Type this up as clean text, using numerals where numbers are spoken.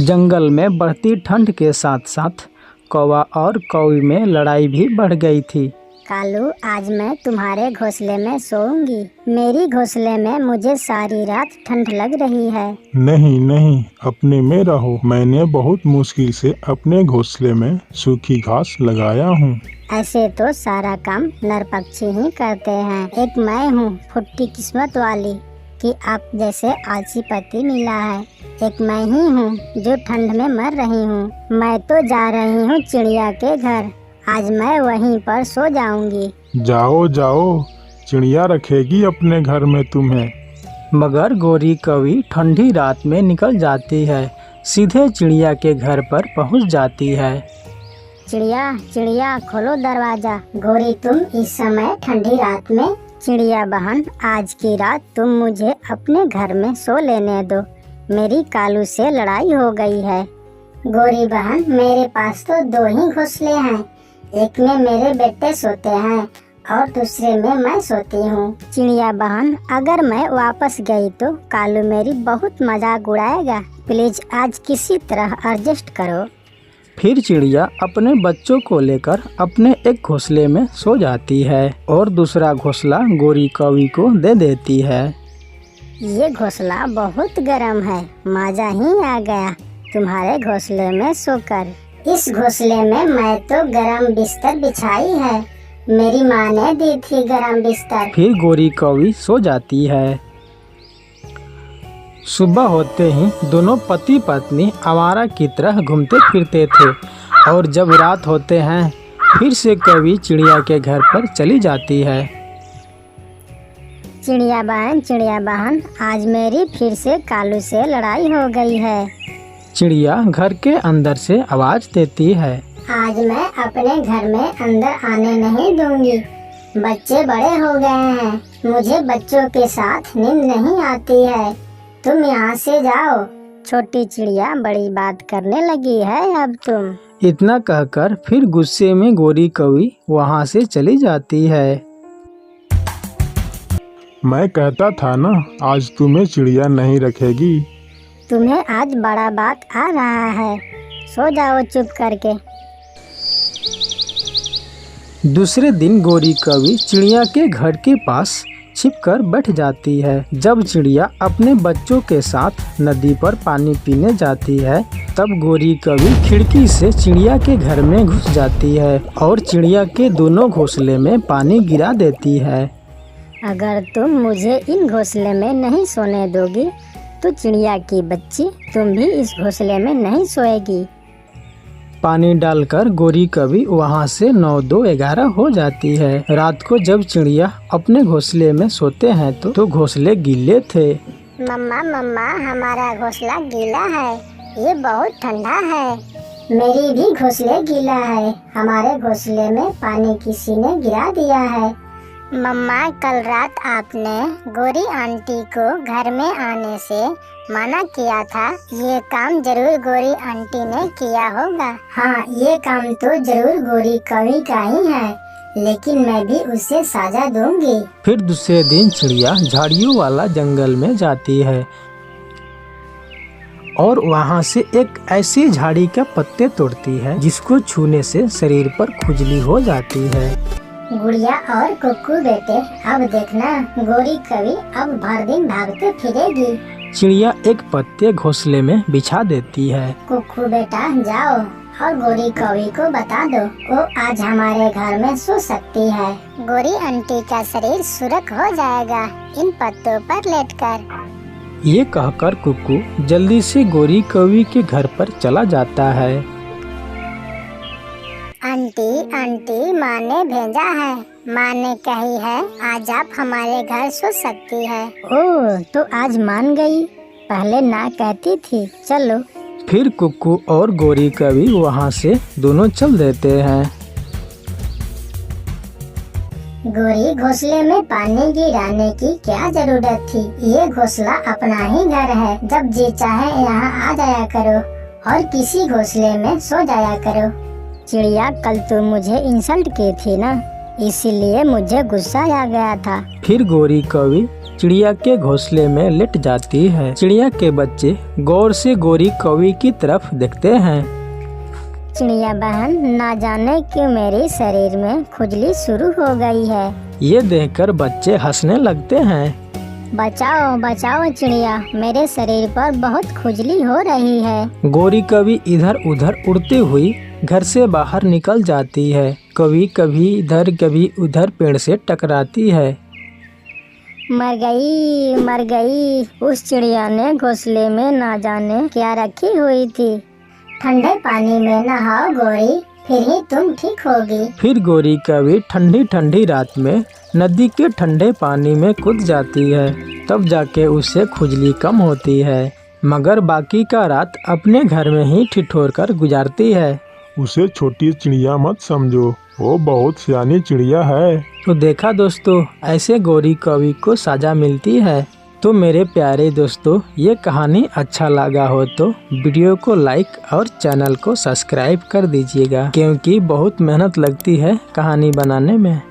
जंगल में बढ़ती ठंड के साथ साथ कौवा और कौवी में लड़ाई भी बढ़ गई थी। कालू, आज मैं तुम्हारे घोंसले में सोऊंगी। मेरी घोंसले में मुझे सारी रात ठंड लग रही है। नहीं नहीं, अपने में रहो। मैंने बहुत मुश्किल से अपने घोंसले में सूखी घास लगाया हूँ। ऐसे तो सारा काम नर पक्षी ही करते हैं। एक मैं हूँ फुट्टी किस्मत वाली कि आप जैसे आलसी पति मिला है। एक मैं ही हूँ जो ठंड में मर रही हूँ। मैं तो जा रही हूँ चिड़िया के घर। आज मैं वहीं पर सो जाऊंगी। जाओ जाओ, चिड़िया रखेगी अपने घर में तुम्हें। मगर गोरी कौवी ठंडी रात में निकल जाती है, सीधे चिड़िया के घर पर पहुंच जाती है। चिड़िया चिड़िया खोलो दरवाजा। गोरी, तुम इस समय ठंडी रात में? चिड़िया बहन, आज की रात तुम मुझे अपने घर में सो लेने दो। मेरी कालू से लड़ाई हो गई है। गोरी बहन, मेरे पास तो 2 ही घोंसले हैं। एक में मेरे बेटे सोते हैं और दूसरे में मैं सोती हूँ। चिड़िया बहन, अगर मैं वापस गई तो कालू मेरी बहुत मजाक उड़ाएगा। प्लीज आज किसी तरह एडजस्ट करो। फिर चिड़िया अपने बच्चों को लेकर अपने एक घोंसले में सो जाती है और दूसरा घोंसला गोरी कौवी को दे देती है। ये घोंसला बहुत गर्म है, मजा ही आ गया तुम्हारे घोंसले में सोकर। इस घोंसले में मैं तो गरम बिस्तर बिछाई है। मेरी माँ ने दी थी गरम बिस्तर। फिर गोरी कौवी सो जाती है। सुबह होते ही दोनों पति पत्नी आवारा की तरह घूमते फिरते थे और जब रात होते हैं फिर से कौवी चिड़िया के घर पर चली जाती है। चिड़िया बहन, आज मेरी फिर से कालू से लड़ाई हो गई है। चिड़िया घर के अंदर से आवाज देती है। आज मैं अपने घर में अंदर आने नहीं दूंगी। बच्चे बड़े हो गए हैं, मुझे बच्चों के साथ नींद नहीं आती है। तुम यहाँ से जाओ। छोटी चिड़िया बड़ी बात करने लगी है अब तुम। इतना कहकर फिर गुस्से में गोरी कौवी वहाँ से चली जाती है। मैं कहता था ना, आज तुम्हें चिड़िया नहीं रखेगी। तुम्हें आज बड़ा बात आ रहा है। सो जाओ चुप करके। दूसरे दिन गोरी कौवी चिड़िया के घर के पास छिपकर बैठ जाती है। जब चिड़िया अपने बच्चों के साथ नदी पर पानी पीने जाती है तब गोरी कौवी खिड़की से चिड़िया के घर में घुस जाती है और चिड़िया के दोनों घोंसले में पानी गिरा देती है। अगर तुम मुझे इन घोंसले में नहीं सोने दोगी तो चिड़िया की बच्ची तुम भी इस घोंसले में नहीं सोएगी। पानी डालकर गोरी कौवी वहाँ से 9, 2, 11 हो जाती है। रात को जब चिड़िया अपने घोंसले में सोते हैं तो घोंसले गीले थे। मम्मा, हमारा घोंसला गीला है। ये बहुत ठंडा है। मेरी भी घोंसले गीला है। हमारे घोंसले में पानी किसी ने गिरा दिया है। मम्मा, कल रात आपने गोरी आंटी को घर में आने से मना किया था। ये काम जरूर गोरी आंटी ने किया होगा। हाँ, ये काम तो जरूर गोरी कौवी का ही है, लेकिन मैं भी उसे सजा दूंगी। फिर दूसरे दिन चिड़िया झाड़ियों वाला जंगल में जाती है और वहाँ से एक ऐसी झाड़ी का पत्ते तोड़ती है जिसको छूने से शरीर पर खुजली हो जाती है। गुड़िया और कुक्कू बेटे, अब देखना गोरी कौवी अब भर दिन भागते फिरेगी। चिड़िया एक पत्ते घोंसले में बिछा देती है। कुक्कू बेटा, जाओ और गोरी कौवी को बता दो वो आज हमारे घर में सो सकती है। गोरी आंटी का शरीर सुरख हो जाएगा इन पत्तों पर लेटकर। ये कहकर कुक्कू जल्दी से गोरी कौवी के घर पर चला जाता है। आंटी, माँ ने भेजा है। माँ ने कही है आज आप हमारे घर सो सकती है। ओह, तो आज मान गई, पहले ना कहती थी। चलो। फिर कुक्कू और गोरी कौवी वहाँ से दोनों चल देते हैं। गोरी, घोंसले में पानी गिराने की क्या जरूरत थी? ये घोंसला अपना ही घर है। जब जी चाहे यहाँ आ जाया करो और किसी घोंसले में सो जाया करो। चिड़िया, कल तुम मुझे इंसल्ट की थी ना, इसीलिए मुझे गुस्सा आ गया था। फिर गौरी कौवी चिड़िया के घोंसले में लेट जाती है। चिड़िया के बच्चे गौर से गौरी कौवी की तरफ देखते हैं। चिड़िया बहन, ना जाने क्यों मेरे शरीर में खुजली शुरू हो गई है। ये देखकर बच्चे हंसने लगते हैं। बचाओ बचाओ चिड़िया, मेरे शरीर पर बहुत खुजली हो रही है। गौरी कभी इधर उधर उड़ती हुई घर से बाहर निकल जाती है। कभी कभी इधर कभी उधर पेड़ से टकराती है। मर गई। उस चिड़िया ने घोंसले में ना जाने क्या रखी हुई थी। ठंडे पानी में नहाओ गौरी, फिर ही तुम ठीक होगी। फिर गौरी कभी ठंडी ठंडी रात में नदी के ठंडे पानी में कूद जाती है। तब जाके उससे खुजली कम होती है, मगर बाकी का रात अपने घर में ही ठिठुर कर गुजारती है। उसे छोटी चिड़िया मत समझो, वो बहुत सियानी चिड़िया है। तो देखा दोस्तों, ऐसे गौरी कवि को सजा मिलती है। तो मेरे प्यारे दोस्तों, ये कहानी अच्छा लगा हो तो वीडियो को लाइक और चैनल को सब्सक्राइब कर दीजिएगा, क्योंकि बहुत मेहनत लगती है कहानी बनाने में।